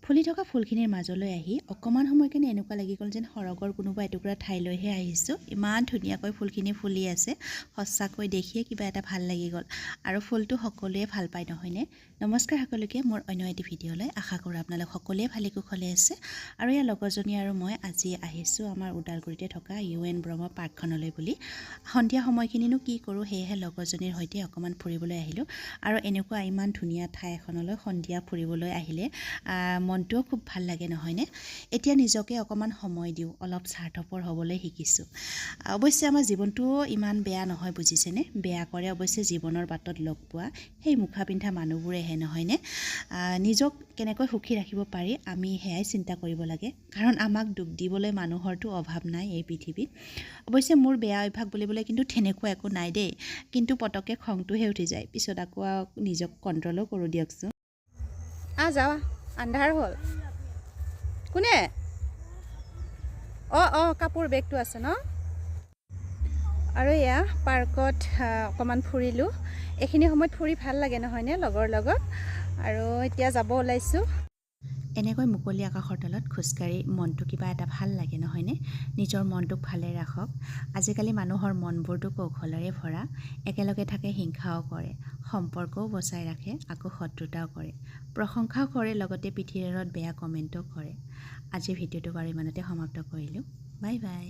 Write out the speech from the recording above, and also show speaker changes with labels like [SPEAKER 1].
[SPEAKER 1] ফুলি থকা ফুলখিনিৰ মাজলৈ আহি অকমান সময় কাৰণে এনেকুৱা লাগি গ'ল যেন সৰগৰ কোনোবা এটুকুৰা ঠাইলৈহে আহিছোঁ। ইমান ধুনীয়াকৈ ফুলখিনি ফুলি আছে, সঁচাকৈ দেখিয়ে কিবা এটা ভাল লাগি গ'ল। আৰু ফুলটো সকলোৱে ভাল পায় নহয়নে? নমস্কাৰ সকলোকে, মোৰ অন্য এটি ভিডিঅ'লৈ। আশা কৰোঁ আপোনালোক সকলোৱে ভালে কুশলে আছে। আৰু ইয়াৰ লগৰজনী আৰু মই আজি আহিছোঁ আমাৰ ওদালগুৰিতে থকা UN ব্ৰহ্ম পাৰ্কখনলৈ বুলি। সন্ধিয়া সময়খিনিনো কি কৰোঁ, সেয়েহে লগৰজনীৰ সৈতে অকণমান ফুৰিবলৈ আহিলোঁ। আৰু এনেকুৱা ইমান ধুনীয়া ঠাই এখনলৈ সন্ধিয়া ফুৰিবলৈ আহিলে মনটোও খুব ভাল লাগে নহয়নে? এতিয়া নিজকে অকণমান সময় দিওঁ, অলপ স্বাৰ্থপৰ হ'বলৈ শিকিছোঁ। অৱশ্যে আমাৰ জীৱনটোও ইমান বেয়া নহয়, বুজিছেনে? বেয়া কৰে অৱশ্যে জীৱনৰ বাটত লগ পোৱা সেই মুখা পিন্ধা মানুহবোৰেহে নহয়নে? নিজক কেনেকৈ সুখী ৰাখিব পাৰি আমি সেয়াই চিন্তা কৰিব লাগে, কাৰণ আমাক দুখ দিবলৈ মানুহৰতো অভাৱ নাই এই পৃথিৱীত। অৱশ্যে মোৰ বেয়া অভ্যাস বুলিবলৈ কিন্তু তেনেকুৱা একো নাই দেই, কিন্তু পটককৈ খংটোহে উঠি যায়, পিছত আকৌ নিজক কণ্ট্ৰলো কৰোঁ দিয়কচোন। যাৱা আন্ধাৰ হ'ল। কোনে? অঁ কাপোৰ বেগটো আছে ন? আৰু এয়া পাৰ্কত অকণমান ফুৰিলোঁ। এইখিনি সময়ত ফুৰি ভাল লাগে নহয়নে লগৰ লগত? আৰু এতিয়া যাব ওলাইছোঁ। এনেকৈ মুকলি আকাশৰ তলত খোজকাঢ়ি মনটো কিবা এটা ভাল লাগে নহয়নে? নিজৰ মনটোক ভালে ৰাখক। আজিকালি মানুহৰ মনবোৰতো কৌশলেৰে ভৰা। একেলগে থাকে, হিংসাও কৰে, সম্পৰ্কও বচাই ৰাখে, আকৌ শত্ৰুতাও কৰে, প্ৰশংসাও কৰে, লগতে পিঠিৰ আঁৰত বেয়া কমেণ্টো কৰে। আজিৰ ভিডিঅ'টো বাৰু ইমানতে সমাপ্ত কৰিলোঁ। Bye bye.